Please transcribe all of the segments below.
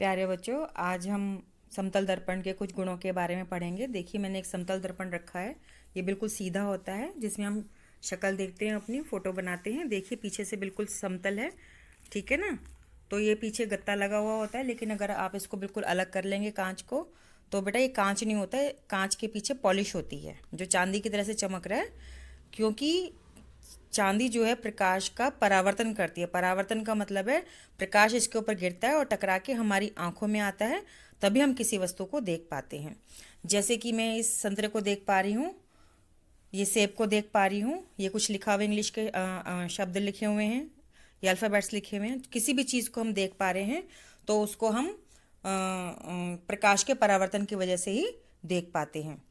प्यारे बच्चों, आज हम समतल दर्पण के कुछ गुणों के बारे में पढ़ेंगे। देखिए, मैंने एक समतल दर्पण रखा है। ये बिल्कुल सीधा होता है, जिसमें हम शक्ल देखते हैं, अपनी फ़ोटो बनाते हैं। देखिए, पीछे से बिल्कुल समतल है, ठीक है ना। तो ये पीछे गत्ता लगा हुआ होता है, लेकिन अगर आप इसको बिल्कुल अलग कर लेंगे कांच को, तो बेटा ये कांच नहीं होता है। कांच के पीछे पॉलिश होती है, जो चांदी की तरह से चमक रहा है। क्योंकि चांदी जो है प्रकाश का परावर्तन करती है। परावर्तन का मतलब है प्रकाश इसके ऊपर गिरता है और टकरा के हमारी आंखों में आता है, तभी हम किसी वस्तु को देख पाते हैं। जैसे कि मैं इस संतरे को देख पा रही हूँ, ये सेब को देख पा रही हूँ। ये कुछ लिखा हुआ इंग्लिश के शब्द लिखे हुए हैं, ये अल्फ़ाबेट्स लिखे हुए हैं। किसी भी चीज़ को हम देख पा रहे हैं तो उसको हम प्रकाश के परावर्तन की वजह से ही देख पाते हैं।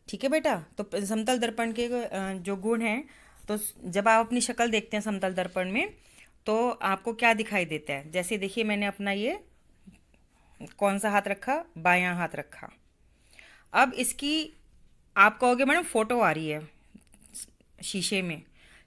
ठीक है बेटा। तो समतल दर्पण के जो गुण हैं, तो जब आप अपनी शक्ल देखते हैं समतल दर्पण में, तो आपको क्या दिखाई देता है। जैसे देखिए, मैंने अपना ये कौन सा हाथ रखा, बायां हाथ रखा। अब इसकी आप कहोगे मैडम फोटो आ रही है शीशे में,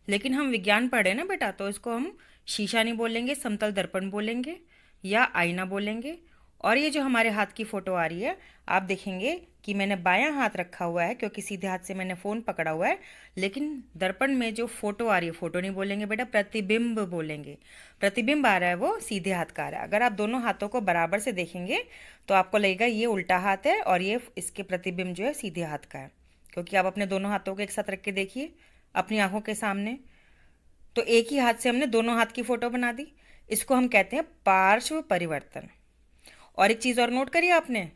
लेकिन हम विज्ञान पढ़े ना बेटा, तो इसको हम शीशा नहीं बोलेंगे, समतल दर्पण बोलेंगे या आईना बोलेंगे। और ये जो हमारे हाथ की फ़ोटो आ रही है, आप देखेंगे कि मैंने बायां हाथ रखा हुआ है, क्योंकि सीधे हाथ से मैंने फ़ोन पकड़ा हुआ है। लेकिन दर्पण में जो फ़ोटो आ रही है, फ़ोटो नहीं बोलेंगे बेटा, प्रतिबिंब बोलेंगे। प्रतिबिंब आ रहा है वो सीधे हाथ का आ रहा है। अगर आप दोनों हाथों को बराबर से देखेंगे तो आपको लगेगा ये उल्टा हाथ है और ये इसके प्रतिबिंब जो है सीधे हाथ का है। क्योंकि आप अपने दोनों हाथों को एक साथ रख के देखिए अपनी आंखों के सामने, तो एक ही हाथ से हमने दोनों हाथ की फोटो बना दी। इसको हम कहते हैं पार्श्व परिवर्तन। और एक चीज़ और नोट करिए आपने,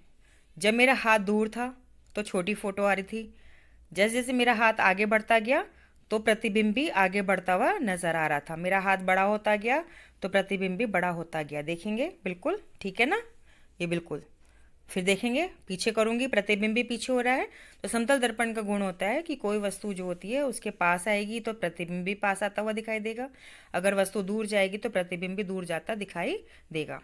जब मेरा हाथ दूर था तो छोटी फोटो आ रही थी। जैसे जैसे मेरा हाथ आगे बढ़ता गया तो प्रतिबिंब भी आगे बढ़ता हुआ नजर आ रहा था। मेरा हाथ बड़ा होता गया तो प्रतिबिंब भी बड़ा होता गया। देखेंगे बिल्कुल ठीक है ना, ये बिल्कुल। फिर देखेंगे पीछे करूंगी, प्रतिबिंब भी पीछे हो रहा है। तो समतल दर्पण का गुण होता है कि कोई वस्तु जो होती है उसके पास आएगी तो प्रतिबिंब भी पास आता हुआ दिखाई देगा। अगर वस्तु दूर जाएगी तो प्रतिबिंब भी दूर जाता दिखाई देगा।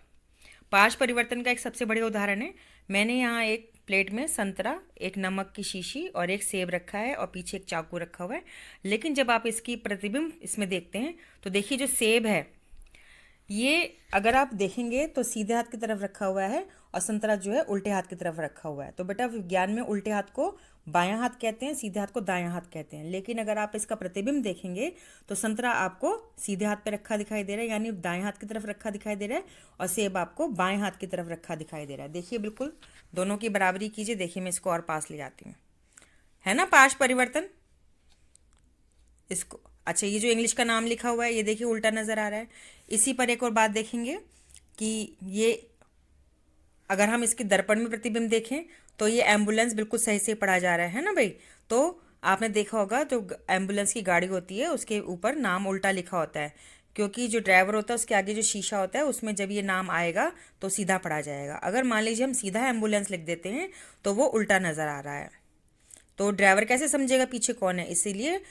पाश परिवर्तन का एक सबसे बड़े उदाहरण है, मैंने यहाँ एक प्लेट में संतरा, एक नमक की शीशी और एक सेब रखा है और पीछे एक चाकू रखा हुआ है। लेकिन जब आप इसकी प्रतिबिंब इसमें देखते हैं तो देखिए, जो सेब है ये अगर आप देखेंगे तो सीधे हाथ की तरफ रखा हुआ है और संतरा जो है उल्टे हाथ की तरफ रखा हुआ है। तो बेटा विज्ञान में उल्टे हाथ को बायां हाथ कहते हैं, सीधे हाथ को दायां हाथ कहते हैं। लेकिन अगर आप इसका प्रतिबिंब देखेंगे तो संतरा आपको सीधे हाथ पे रखा दिखाई दे रहा है, यानी दाएं हाथ की तरफ रखा दिखाई दे रहा है, और सेब आपको बाएं हाथ की तरफ रखा दिखाई दे रहा है। देखिए बिल्कुल दोनों की बराबरी कीजिए। देखिए मैं इसको और पास ले जाती हूँ, है ना पाश परिवर्तन इसको। अच्छा, ये जो इंग्लिश का नाम लिखा हुआ है ये देखिए उल्टा नजर आ रहा है। इसी पर एक और बात देखेंगे कि ये अगर हम इसके दर्पण में प्रतिबिंब देखें तो ये एम्बुलेंस बिल्कुल सही से पढ़ा जा रहा है ना भाई। तो आपने देखा होगा जो एम्बुलेंस की गाड़ी होती है उसके ऊपर नाम उल्टा लिखा होता है, क्योंकि जो ड्राइवर होता है उसके आगे जो शीशा होता है उसमें जब ये नाम आएगा तो सीधा पढ़ा जाएगा। अगर मान लीजिए हम सीधा एम्बुलेंस लिख देते हैं तो वो उल्टा नज़र आ रहा है, तो ड्राइवर कैसे समझेगा पीछे कौन है। इसीलिए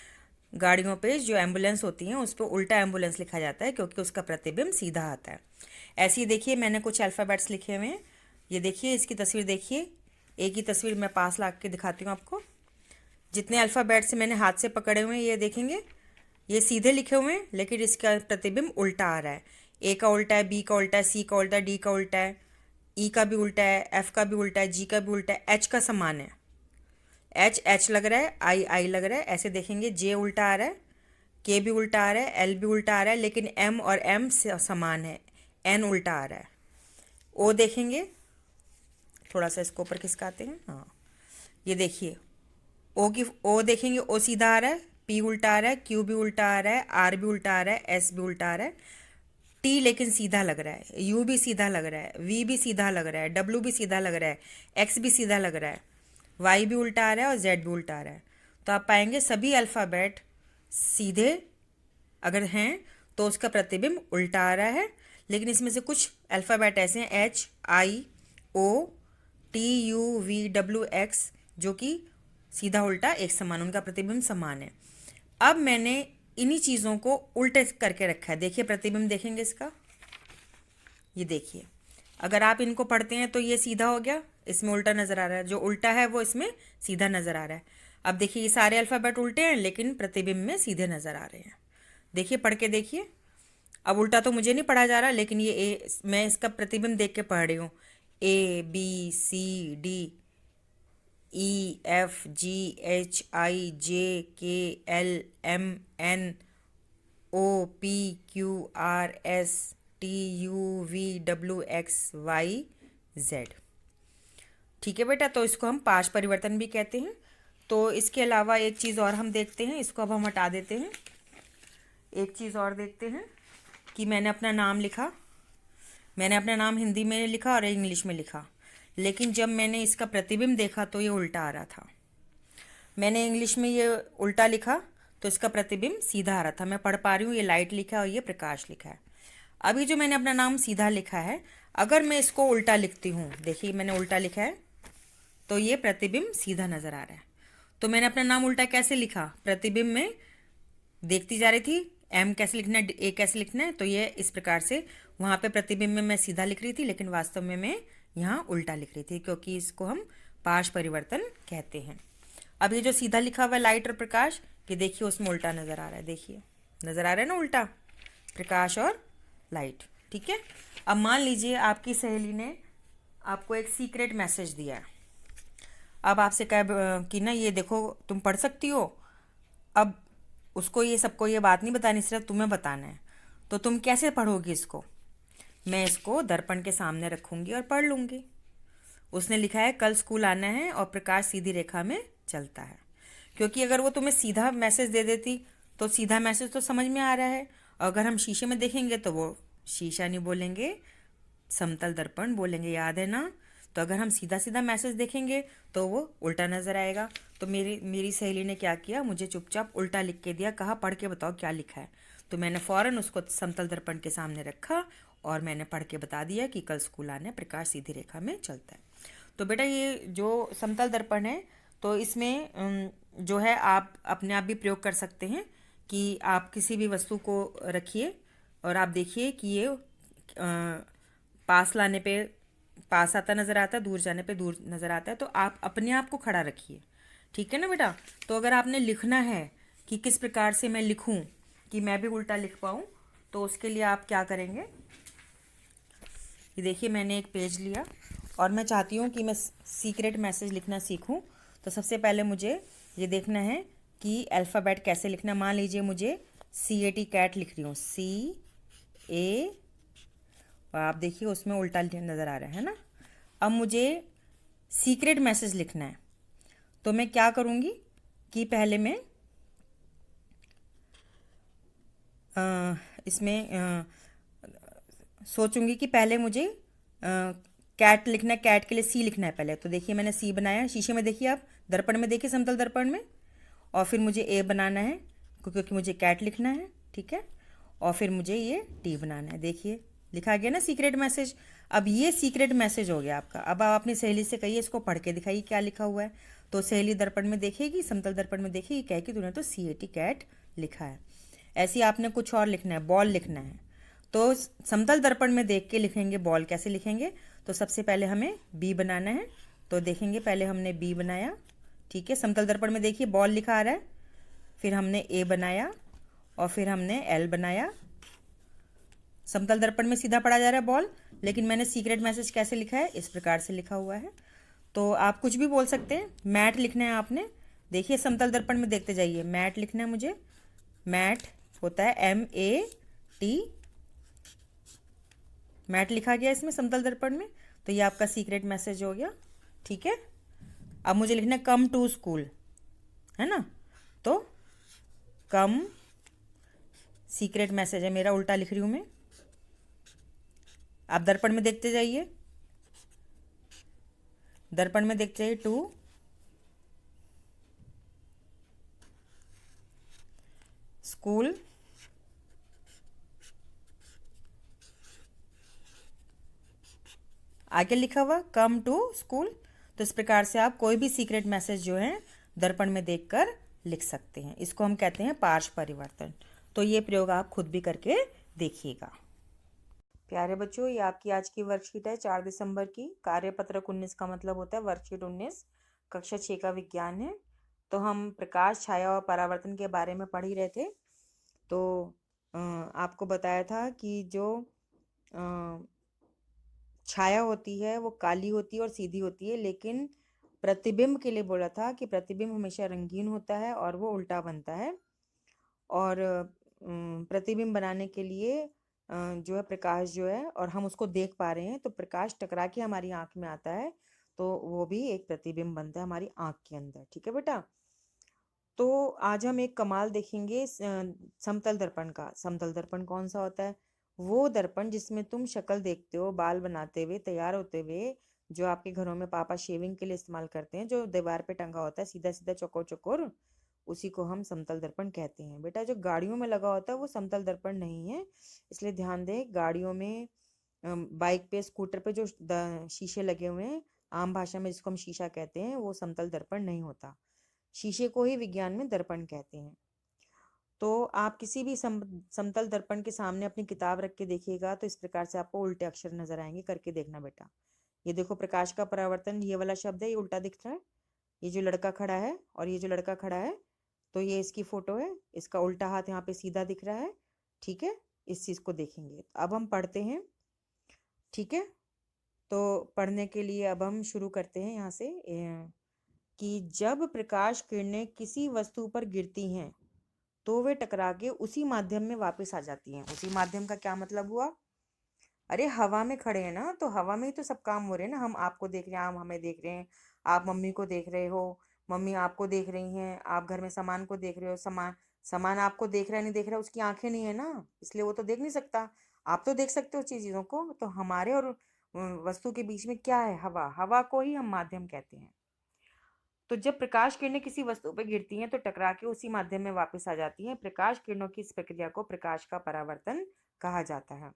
गाड़ियों पे जो एम्बुलेंस होती हैं उस पर उल्टा एम्बुलेंस लिखा जाता है, क्योंकि उसका प्रतिबिंब सीधा आता है। ऐसे ही देखिए मैंने कुछ अल्फ़ाबेट्स लिखे हुए हैं। ये देखिए इसकी तस्वीर देखिए, एक ही तस्वीर मैं पास ला के दिखाती हूँ आपको। जितने अल्फ़ाबेट्स मैंने हाथ से पकड़े हुए हैं ये देखेंगे, ये सीधे लिखे हुए हैं लेकिन इसका प्रतिबिंब उल्टा आ रहा है। ए का उल्टा है, बी का उल्टा है, सी का उल्टा है, डी का उल्टा है, ई का भी उल्टा है, एफ का भी उल्टा है, जी का भी उल्टा है, एच का समान है। एच एच लग रहा है, आई आई लग रहा है। ऐसे देखेंगे जे उल्टा आ रहा है, के भी उल्टा आ रहा है, एल भी उल्टा आ रहा है, लेकिन एम और एम समान है। एन उल्टा आ रहा है। ओ देखेंगे, थोड़ा सा इसको ऊपर खिसकाते हैं, हाँ ये देखिए ओ देखेंगे, ओ सीधा आ रहा है, पी उल्टा आ रहा है, क्यू भी उल्टा आ रहा है, आर भी उल्टा आ रहा है, एस भी उल्टा आ रहा है, टी लेकिन सीधा लग रहा है, यू भी सीधा लग रहा है, वी भी सीधा लग रहा है, डब्ल्यू भी सीधा लग रहा है, एक्स भी सीधा लग रहा है, वाई भी उल्टा आ रहा है और जेड भी उल्टा आ रहा है। तो आप पाएंगे सभी अल्फ़ाबेट सीधे अगर हैं तो उसका प्रतिबिंब उल्टा आ रहा है। लेकिन इसमें से कुछ अल्फ़ाबेट ऐसे हैं, H I O T U V W X, जो कि सीधा उल्टा एक समान, उनका प्रतिबिंब समान है। अब मैंने इन्हीं चीज़ों को उल्टे करके रखा है। देखिए प्रतिबिंब देखेंगे इसका, ये देखिए अगर आप इनको पढ़ते हैं तो ये सीधा हो गया, इसमें उल्टा नज़र आ रहा है, जो उल्टा है वो इसमें सीधा नज़र आ रहा है। अब देखिए ये सारे अल्फ़ाबेट उल्टे हैं लेकिन प्रतिबिंब में सीधे नज़र आ रहे हैं। देखिए पढ़ के देखिए, अब उल्टा तो मुझे नहीं पढ़ा जा रहा, लेकिन ये ए, मैं इसका प्रतिबिंब देख के पढ़ रही हूँ। ABCDHIJKLMNOPQRSTUVWXYZ। ठीक है बेटा, तो इसको हम पाश परिवर्तन भी कहते हैं। तो इसके अलावा एक चीज़ और हम देखते हैं, इसको अब हम हटा देते हैं। एक चीज़ और देखते हैं कि मैंने अपना नाम लिखा, मैंने अपना नाम हिंदी में लिखा और इंग्लिश में लिखा, लेकिन जब मैंने इसका प्रतिबिंब देखा तो ये उल्टा आ रहा था। मैंने इंग्लिश में ये उल्टा लिखा तो इसका प्रतिबिंब सीधा आ रहा था। मैं पढ़ पा रही हूँ, ये लाइट लिखा है और ये प्रकाश लिखा है। अभी जो मैंने अपना नाम सीधा लिखा है, अगर मैं इसको उल्टा लिखती हूँ, देखिए मैंने उल्टा लिखा है तो ये प्रतिबिंब सीधा नज़र आ रहा है। तो मैंने अपना नाम उल्टा कैसे लिखा, प्रतिबिंब में देखती जा रही थी एम कैसे लिखना है, ए कैसे लिखना है, तो ये इस प्रकार से वहाँ पे प्रतिबिंब में मैं सीधा लिख रही थी, लेकिन वास्तव में मैं यहाँ उल्टा लिख रही थी, क्योंकि इसको हम पाश परिवर्तन कहते हैं। अब ये जो सीधा लिखा हुआ है लाइट और प्रकाश, ये देखिए उसमें उल्टा नज़र आ रहा है, देखिए नज़र आ रहा है ना उल्टा, प्रकाश और लाइट। ठीक है। अब मान लीजिए आपकी सहेली ने आपको एक सीक्रेट मैसेज दिया है। अब आपसे कह कि ना ये देखो तुम पढ़ सकती हो। अब उसको ये सबको ये बात नहीं बतानी, सिर्फ तुम्हें बताना है। तो तुम कैसे पढ़ोगी इसको? मैं इसको दर्पण के सामने रखूंगी और पढ़ लूंगी। उसने लिखा है कल स्कूल आना है और प्रकाश सीधी रेखा में चलता है। क्योंकि अगर वो तुम्हें सीधा मैसेज दे देती तो सीधा मैसेज तो समझ में आ रहा है, और अगर हम शीशे में देखेंगे तो वो शीशा नहीं बोलेंगे, समतल दर्पण बोलेंगे, याद है ना। तो अगर हम सीधा सीधा मैसेज देखेंगे तो वो उल्टा नज़र आएगा। तो मेरी सहेली ने क्या किया, मुझे चुपचाप उल्टा लिख के दिया, कहा पढ़ के बताओ क्या लिखा है। तो मैंने फ़ौरन उसको समतल दर्पण के सामने रखा और मैंने पढ़ के बता दिया कि कल स्कूल आना है, प्रकाश सीधी रेखा में चलता है। तो बेटा ये जो समतल दर्पण है, तो इसमें जो है आप अपने आप भी प्रयोग कर सकते हैं कि आप किसी भी वस्तु को रखिए और आप देखिए कि ये पास लाने पे पास आता नज़र आता है, दूर जाने पे दूर नज़र आता है। तो आप अपने आप को खड़ा रखिए, ठीक है ना बेटा। तो अगर आपने लिखना है कि किस प्रकार से मैं लिखूं कि मैं भी उल्टा लिख पाऊं, तो उसके लिए आप क्या करेंगे, ये देखिए मैंने एक पेज लिया और मैं चाहती हूँ कि मैं सीक्रेट मैसेज लिखना सीखूं। तो सबसे पहले मुझे ये देखना है कि अल्फ़ाबेट कैसे लिखना। मान लीजिए मुझे CAT कैट लिख रही हूँ, CA, और आप देखिए उसमें उल्टा नज़र आ रहा है ना। अब मुझे सीक्रेट मैसेज लिखना है, तो मैं क्या करूँगी कि पहले मैं इसमें सोचूंगी कि पहले मुझे कैट लिखना है, कैट के लिए C लिखना है पहले। तो देखिए मैंने C बनाया, शीशे में देखिए, आप दर्पण में देखिए, समतल दर्पण में। और फिर मुझे A बनाना है क्योंकि मुझे कैट लिखना है, ठीक है। और फिर मुझे ये T बनाना है, देखिए लिखा गया ना सीक्रेट मैसेज। अब ये सीक्रेट मैसेज हो गया आपका। अब आप अपनी सहेली से कहिए इसको पढ़ के दिखाइए क्या लिखा हुआ है। तो सहेली दर्पण में देखेगी, समतल दर्पण में देखेगी, कहे कि तूने तो CAT कैट लिखा है। ऐसे ही आपने कुछ और लिखना है, बॉल लिखना है। तो समतल दर्पण में देख के लिखेंगे बॉल, कैसे लिखेंगे, तो सबसे पहले हमें B बनाना है। तो देखेंगे पहले हमने B बनाया, ठीक है। समतल दर्पण में देखिए बॉल लिखा आ रहा है, फिर हमने A बनाया और फिर हमने L बनाया। समतल दर्पण में सीधा पढ़ा जा रहा है बॉल, लेकिन मैंने सीक्रेट मैसेज कैसे लिखा है, इस प्रकार से लिखा हुआ है। तो आप कुछ भी बोल सकते हैं। मैट लिखना है आपने, देखिए समतल दर्पण में देखते जाइए, मैट लिखना है मुझे। मैट होता है MAT, मैट लिखा गया इसमें समतल दर्पण में। तो ये आपका सीक्रेट मैसेज हो गया, ठीक है। अब मुझे लिखना है कम टू स्कूल, है ना। तो कम, सीक्रेट मैसेज है मेरा, उल्टा लिख रही हूँ मैं। आप दर्पण में देखते जाइए, दर्पण में देखते जाइए, टू स्कूल, आगे लिखा हुआ कम टू स्कूल। तो इस प्रकार से आप कोई भी सीक्रेट मैसेज जो है दर्पण में देखकर लिख सकते हैं। इसको हम कहते हैं पार्श परिवर्तन। तो ये प्रयोग आप खुद भी करके देखिएगा। प्यारे बच्चों, ये आपकी आज की वर्कशीट है 4 दिसंबर की। कार्यपत्रक 19 का मतलब होता है वर्कशीट 19, कक्षा 6 का विज्ञान है। तो हम प्रकाश, छाया और परावर्तन के बारे में पढ़ ही रहे थे। तो आपको बताया था कि जो अ, छाया होती है वो काली होती है और सीधी होती है, लेकिन प्रतिबिंब के लिए बोला था कि प्रतिबिंब हमेशा रंगीन होता है और वो उल्टा बनता है। और प्रतिबिंब बनाने के लिए जो है प्रकाश जो है, और हम उसको देख पा रहे हैं, तो प्रकाश टकरा के हमारी आंख में आता है, तो वो भी एक प्रतिबिंब बनता है हमारी आंख के अंदर। ठीक है बेटा। तो आज हम एक कमाल देखेंगे समतल दर्पण का। समतल दर्पण कौन सा होता है? वो दर्पण जिसमें तुम शक्ल देखते हो बाल बनाते हुए, तैयार होते हुए, जो आपके घरों में पापा शेविंग के लिए इस्तेमाल करते हैं, जो दीवार पे टंगा होता है सीधा सीधा चौकोर चौकोर, उसी को हम समतल दर्पण कहते हैं। बेटा जो गाड़ियों में लगा होता है वो समतल दर्पण नहीं है, इसलिए ध्यान दे। गाड़ियों में, बाइक पे, स्कूटर पे जो शीशे लगे हुए हैं, आम भाषा में जिसको हम शीशा कहते हैं, वो समतल दर्पण नहीं होता। शीशे को ही विज्ञान में दर्पण कहते हैं। तो आप किसी भी समतल दर्पण के सामने अपनी किताब रख के देखिएगा तो इस प्रकार से आपको उल्टे अक्षर नजर आएंगे। करके देखना बेटा। ये देखो, प्रकाश का परावर्तन, ये वाला शब्द है, ये उल्टा दिख रहा है। ये जो लड़का खड़ा है और ये जो लड़का खड़ा है, तो ये इसकी फोटो है। इसका उल्टा हाथ यहाँ पे सीधा दिख रहा है। ठीक है, इस चीज को देखेंगे। अब हम पढ़ते हैं। ठीक है, तो पढ़ने के लिए अब हम शुरू करते हैं यहाँ से। कि जब प्रकाश किरणें किसी वस्तु पर गिरती हैं तो वे टकरा के उसी माध्यम में वापस आ जाती हैं। उसी माध्यम का क्या मतलब हुआ? अरे हवा में खड़े हैं ना, तो हवा में ही तो सब काम हो रहे हैं ना। हम आपको देख रहे हैं, आप हमें देख रहे हैं, आप मम्मी को देख रहे हो, मम्मी आपको देख रही हैं, आप घर में सामान को देख रहे हो, सामान सामान आपको देख रहा है नहीं देख रहा है, उसकी आंखें नहीं है ना, इसलिए वो तो देख नहीं सकता। आप तो देख सकते हो चीजों को। तो हमारे और वस्तु के बीच में क्या है? हवा। हवा को ही हम माध्यम कहते हैं। तो जब प्रकाश किरणें किसी वस्तु पर गिरती हैं तो टकरा के उसी माध्यम में वापस आ जाती हैं। प्रकाश किरणों की इस प्रक्रिया को प्रकाश का परावर्तन कहा जाता है।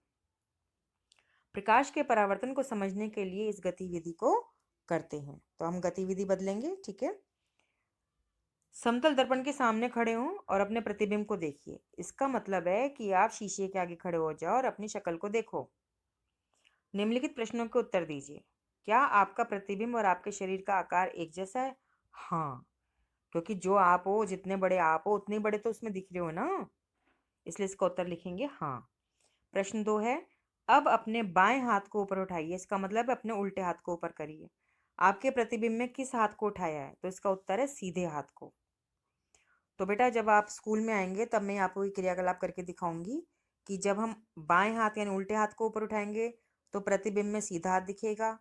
प्रकाश के परावर्तन को समझने के लिए इस गतिविधि को करते हैं। तो हम गतिविधि बदलेंगे। ठीक है। समतल दर्पण के सामने खड़े हों और अपने प्रतिबिंब को देखिए। इसका मतलब है कि आप शीशे के आगे खड़े हो जाओ और अपनी शक्ल को देखो। निम्नलिखित प्रश्नों के उत्तर दीजिए। क्या आपका प्रतिबिंब और आपके शरीर का आकार एक जैसा है? हाँ, क्योंकि जो आप हो, जितने बड़े आप हो, उतने बड़े तो उसमें दिख रहे हो ना, इसलिए इसका उत्तर लिखेंगे हाँ। प्रश्न 2 है, अब अपने बाएं हाथ को ऊपर उठाइए। इसका मतलब है अपने उल्टे हाथ को ऊपर करिए। आपके प्रतिबिंब में किस हाथ को उठाया है? तो इसका उत्तर है सीधे हाथ को। तो बेटा जब आप स्कूल में आएंगे तब मैं आपको ये क्रियाकलाप करके दिखाऊंगी कि जब हम बाएं हाथ यानी उल्टे हाथ को ऊपर उठाएंगे तो प्रतिबिंब में सीधा हाथ दिखेगा,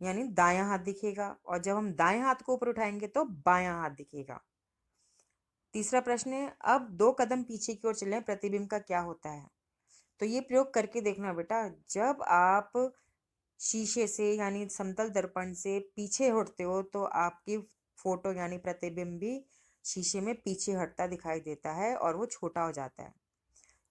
यानी दायां हाथ दिखेगा, और जब हम दाएं हाथ को ऊपर उठाएंगे तो बायां हाथ दिखेगा। तीसरा प्रश्न है, अब 2 कदम पीछे की ओर चलें, प्रतिबिंब का क्या होता है? तो ये प्रयोग करके देखना बेटा। जब आप शीशे से यानी समतल दर्पण से पीछे हटते हो तो आपकी फोटो यानी प्रतिबिंब भी शीशे में पीछे हटता दिखाई देता है और वो छोटा हो जाता है।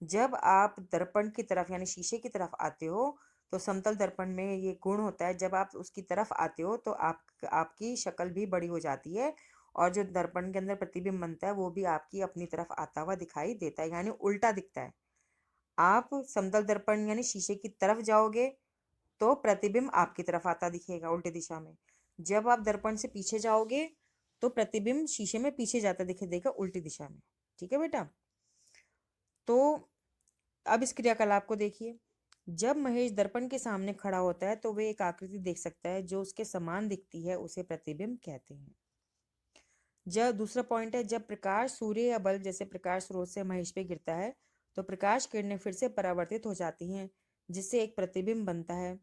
जब आप दर्पण की तरफ यानी शीशे की तरफ आते हो तो समतल दर्पण में ये गुण होता है, जब आप उसकी तरफ आते हो तो आपकी शक्ल भी बड़ी हो जाती है और जो दर्पण के अंदर प्रतिबिंब बनता है वो भी आपकी अपनी तरफ आता हुआ दिखाई देता है, यानी उल्टा दिखता है। आप समतल दर्पण यानी शीशे की तरफ जाओगे तो प्रतिबिंब आपकी तरफ आता दिखेगा उल्टी दिशा में। जब आप दर्पण से पीछे जाओगे तो प्रतिबिंब शीशे में पीछे जाता दिखे देगा उल्टी दिशा में। ठीक है बेटा। तो अब इस क्रियाकलाप को देखिए। जब महेश दर्पण के सामने खड़ा होता है तो वे एक आकृति देख सकता है जो उसके समान दिखती है, उसे प्रतिबिंब कहते हैं। जब दूसरा पॉइंट है, जब प्रकाश सूर्य या बल्ब जैसे प्रकाश स्रोत से महेश पे गिरता है तो प्रकाश किरणें फिर से परावर्तित हो जाती हैं जिससे एक प्रतिबिंब बनता है।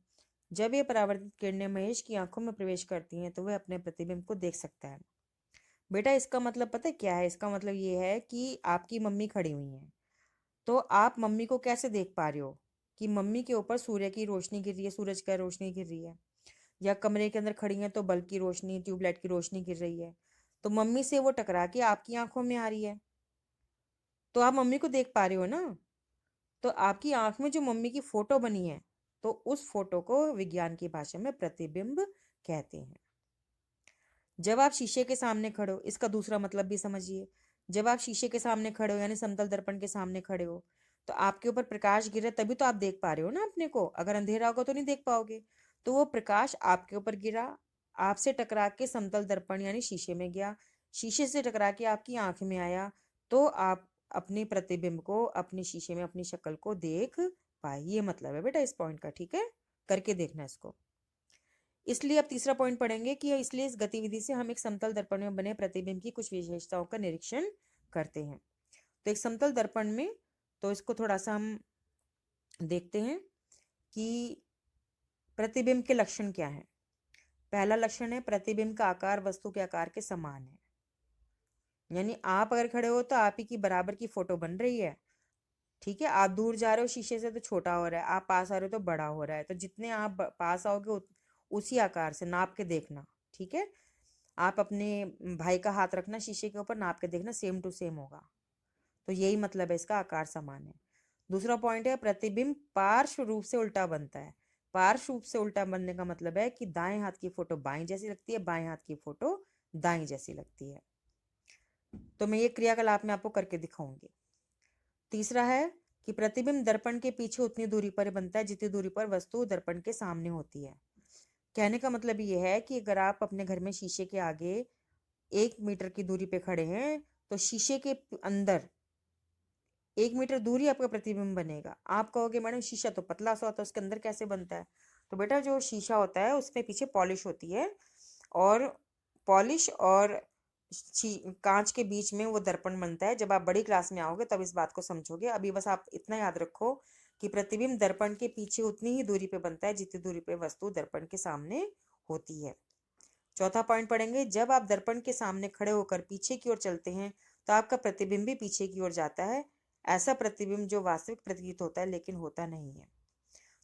जब ये परावर्तित किरणें महेश की आंखों में प्रवेश करती हैं तो वह अपने प्रतिबिंब को देख सकता है। बेटा इसका मतलब पता है क्या है? इसका मतलब ये है कि आपकी मम्मी खड़ी हुई हैं, तो आप मम्मी को कैसे देख पा रहे हो? कि मम्मी के ऊपर सूर्य की रोशनी गिर रही है, सूरज का रोशनी गिर रही है, या कमरे के अंदर खड़ी हैं तो बल्ब की रोशनी, ट्यूबलाइट की रोशनी गिर रही है, तो मम्मी से वो टकरा के आपकी आंखों में आ रही है, तो आप मम्मी को देख पा रहे हो ना। तो आपकी आंख में जो मम्मी की फोटो बनी है, तो उस फोटो को विज्ञान की भाषा में प्रतिबिंब कहते हैं। जब आप शीशे के सामने खड़े हो, इसका दूसरा मतलब भी समझिए। जब आप शीशे के सामने खड़े हो यानी समतल दर्पण के सामने खड़े हो तो आपके ऊपर प्रकाश गिरे तभी तो आप देख पा रहे हो ना अपने को। अगर अंधेरा होगा तो नहीं देख पाओगे। तो वो प्रकाश आपके ऊपर गिरा, आपसे टकरा के समतल दर्पण यानी शीशे में गया, शीशे से टकरा के आपकी आंख में आया, तो आप अपने प्रतिबिंब को अपने शीशे में अपनी शक्ल को देख पाए। ये मतलब है बेटा इस पॉइंट का, ठीक है, करके देखना इसको। इसलिए अब तीसरा पॉइंट पढ़ेंगे कि इसलिए इस गतिविधि से हम एक समतल दर्पण में बने प्रतिबिंब की कुछ विशेषताओं का निरीक्षण करते हैं। तो एक समतल दर्पण में, तो इसको थोड़ा सा हम देखते हैं कि प्रतिबिंब के लक्षण क्या है। पहला लक्षण है प्रतिबिंब का आकार वस्तु के आकार के समान है, यानी आप अगर खड़े हो तो आप ही की बराबर की फोटो बन रही है, ठीक है। आप दूर जा रहे हो शीशे से तो छोटा हो रहा है, आप पास आ रहे हो तो बड़ा हो रहा है। तो जितने आप पास आओगे उसी आकार से नाप के देखना, ठीक है। आप अपने भाई का हाथ रखना शीशे के ऊपर, नाप के देखना, सेम टू सेम होगा। तो यही मतलब है इसका, आकार समान है। दूसरा पॉइंट है प्रतिबिंब पार्श्व रूप से उल्टा बनता है। पार्श्व रूप से उल्टा बनने का मतलब है कि दाएं हाथ की फोटो बाएं जैसी लगती है, बाएं हाथ की फोटो दाएं जैसी लगती है। तो मैं ये क्रियाकलाप में आपको करके दिखाऊंगी। तीसरा है कि प्रतिबिंब दर्पण के पीछे उतनी दूरी पर बनता है जितनी दूरी पर वस्तु दर्पण के सामने होती है। कहने का मतलब ये है कि अगर आप अपने घर में शीशे के आगे 1 मीटर की दूरी पे खड़े हैं तो शीशे के अंदर 1 मीटर दूरी आपका प्रतिबिंब बनेगा। आप कहोगे मैडम शीशा तो पतला सा होता है, उसके अंदर कैसे बनता है? तो बेटा जो शीशा होता है उसमें पीछे पॉलिश होती है, और पॉलिश और कांच के बीच में वो दर्पण बनता है। जब आप बड़ी क्लास में आओगे तब इस बात को समझोगे। अभी बस आप इतना याद रखो कि प्रतिबिंब दर्पण के पीछे उतनी ही दूरी पे बनता है जितनी दूरी पे वस्तु दर्पण के सामने होती है। चौथा पॉइंट पढ़ेंगे, जब आप दर्पण के सामने खड़े होकर पीछे की ओर चलते हैं तो आपका प्रतिबिंब भी पीछे की ओर जाता है। ऐसा प्रतिबिंब जो वास्तविक प्रतीत होता है लेकिन होता नहीं है।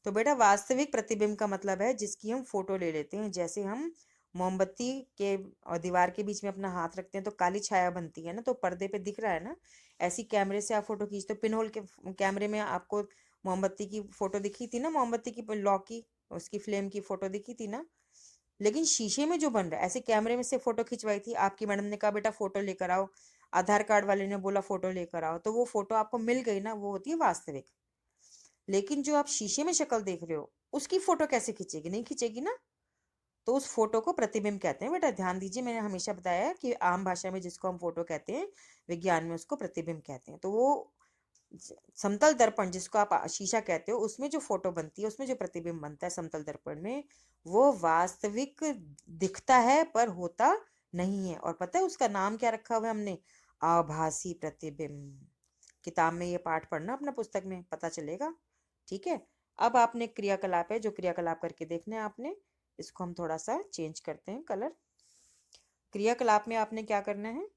तो बेटा वास्तविक प्रतिबिंब का मतलब है जिसकी हम फोटो ले लेते हैं। जैसे हम मोमबत्ती के और दीवार के बीच में अपना हाथ रखते हैं तो काली छाया बनती है ना, तो पर्दे पे दिख रहा है ना। ऐसी कैमरे से आप फोटो खींचते हो, पिन होल के कैमरे में आपको मोमबत्ती की फोटो दिखी थी ना, मोमबत्ती की लॉ की, उसकी फ्लेम की फोटो दिखी थी ना। लेकिन शीशे में जो बन रहा है, ऐसे कैमरे में से फोटो खिंचवाई थी, आपकी मैडम ने कहा बेटा फोटो लेकर आओ, आधार कार्ड वाले ने बोला फोटो लेकर आओ, तो वो फोटो आपको मिल गई ना, वो होती है वास्तविक। लेकिन जो आप शीशे में शक्ल देख रहे हो उसकी फोटो कैसे खींचेगी? नहीं खींचेगी ना। तो उस फोटो को प्रतिबिंब कहते हैं। बेटा ध्यान दीजिए, मैंने हमेशा बताया है कि आम भाषा में जिसको हम फोटो कहते हैं, विज्ञान में उसको प्रतिबिंब कहते हैं। तो वो समतल दर्पण जिसको आप शीशा कहते हो, उसमें जो फोटो बनती है, उसमें जो प्रतिबिंब बनता है समतल दर्पण में, वो वास्तविक दिखता है पर होता नहीं है। और पता है उसका नाम क्या रखा हुआ है हमने? आभासी प्रतिबिंब। किताब में ये पाठ पढ़ना, अपना पुस्तक में पता चलेगा, ठीक है। अब आपने क्रियाकलाप है, जो क्रियाकलाप करके देखना है आपने, इसको हम थोड़ा सा चेंज करते हैं कलर। क्रियाकलाप में आपने क्या करना है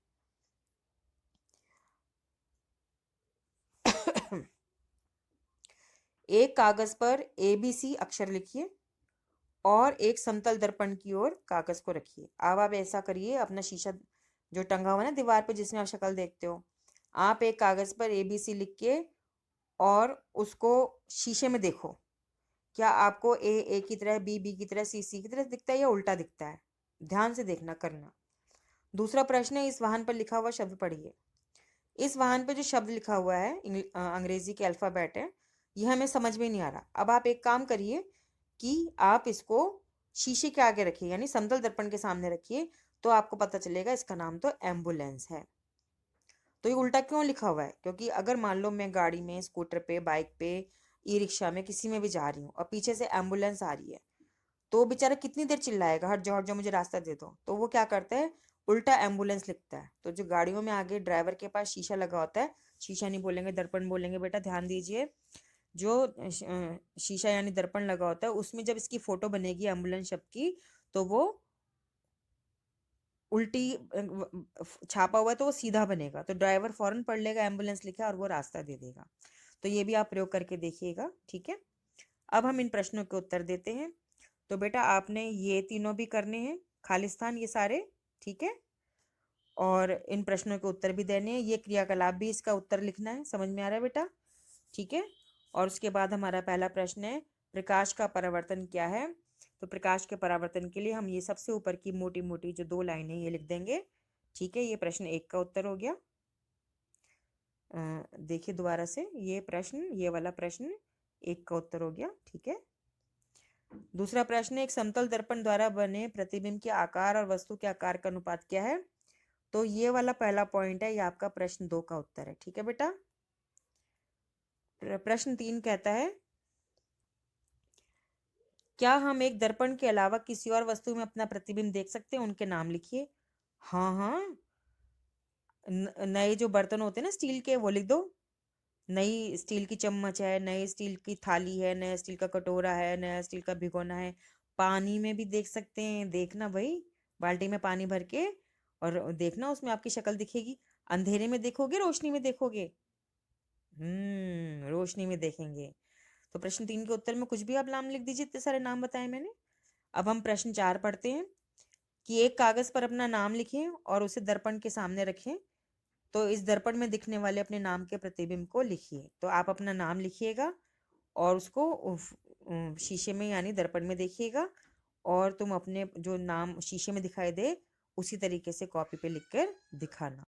एक कागज पर ABC अक्षर लिखिए और एक समतल दर्पण की ओर कागज को रखिए। अब आप ऐसा करिए, अपना शीशा जो टंगा हुआ है ना दीवार पे जिसमें आप शक्ल देखते हो, आप एक कागज पर ABC लिख के और उसको शीशे में देखो। क्या आपको ए की तरह, बी की तरह, सी की तरह दिखता है या उल्टा दिखता है? ध्यान से देखना करना। दूसरा प्रश्न है, इस वाहन पर लिखा हुआ शब्द पढ़िए। इस वाहन पे जो शब्द लिखा हुआ है अंग्रेजी के अल्फाबेट है, ये हमें समझ में नहीं आ रहा। अब आप एक काम करिए कि आप इसको शीशे के आगे रखिए, यानी समतल दर्पण के सामने रखिए, तो आपको पता चलेगा इसका नाम तो एम्बुलेंस है। तो ये उल्टा क्यों लिखा हुआ है? क्योंकि अगर मान लो मैं गाड़ी में, स्कूटर पे, बाइक पे, ई रिक्शा में, किसी में भी जा रही हूँ और पीछे से एम्बुलेंस आ रही है, तो बेचारा कितनी देर चिल्लाएगा, हट जाओ हट जाओ, मुझे रास्ता दे दो। तो वो क्या करता है, उल्टा एम्बुलेंस लिखता है। तो जो गाड़ियों में आगे ड्राइवर के पास शीशा लगा होता है, शीशा नहीं बोलेंगे दर्पण बोलेंगे बेटा, ध्यान दीजिए। जो शीशा यानी दर्पण लगा होता है, उसमें जब इसकी फोटो बनेगी एम्बुलेंस शब्द की, तो वो उल्टी छापा हुआ है तो वो सीधा बनेगा, तो ड्राइवर फौरन पढ़ लेगा एम्बुलेंस लिखा है और वो रास्ता दे देगा। तो ये भी आप प्रयोग करके देखिएगा, ठीक है। अब हम इन प्रश्नों के उत्तर देते हैं। तो बेटा आपने ये तीनों भी करने हैं, खालिस्तान ये सारे, ठीक है। और इन प्रश्नों के उत्तर भी देने हैं, ये क्रियाकलाप भी इसका उत्तर लिखना है। समझ में आ रहा है बेटा? ठीक है। और उसके बाद हमारा पहला प्रश्न है, प्रकाश का परावर्तन क्या है? तो प्रकाश के परावर्तन के लिए हम ये सबसे ऊपर की मोटी मोटी जो 2 लाइनें ये लिख देंगे, ठीक है। ये प्रश्न 1 का उत्तर हो गया। देखिए दोबारा से, ये प्रश्न, ये वाला प्रश्न 1 का उत्तर हो गया, ठीक है। दूसरा प्रश्न, एक समतल दर्पण द्वारा बने प्रतिबिंब के आकार और वस्तु के आकार का अनुपात क्या है? तो ये वाला पहला पॉइंट है, ये आपका प्रश्न 2 का उत्तर है। ठीक है बेटा। प्रश्न 3 कहता है, क्या हम एक दर्पण के अलावा किसी और वस्तु में अपना प्रतिबिंब देख सकते हैं? उनके नाम लिखिए। हाँ हाँ, नए जो बर्तन होते हैं ना स्टील के, वो लिख दो। नई स्टील की चम्मच है, नई स्टील की थाली है, नया स्टील का कटोरा है, नया स्टील का भिगोना है। पानी में भी देख सकते हैं, देखना भाई, बाल्टी में पानी भर के और देखना, उसमें आपकी शक्ल दिखेगी। अंधेरे में देखोगे, रोशनी में देखोगे? रोशनी में देखेंगे। तो प्रश्न 3 के उत्तर में कुछ भी आप नाम लिख दीजिए, इतने सारे नाम बताए मैंने। अब हम प्रश्न 4 पढ़ते हैं कि एक कागज पर अपना नाम लिखें और उसे दर्पण के सामने रखें। तो इस दर्पण में दिखने वाले अपने नाम के प्रतिबिंब को लिखिए। तो आप अपना नाम लिखिएगा और उसको शीशे में यानी दर्पण में देखिएगा, और तुम अपने जो नाम शीशे में दिखाई दे उसी तरीके से कॉपी पे लिख कर दिखाना।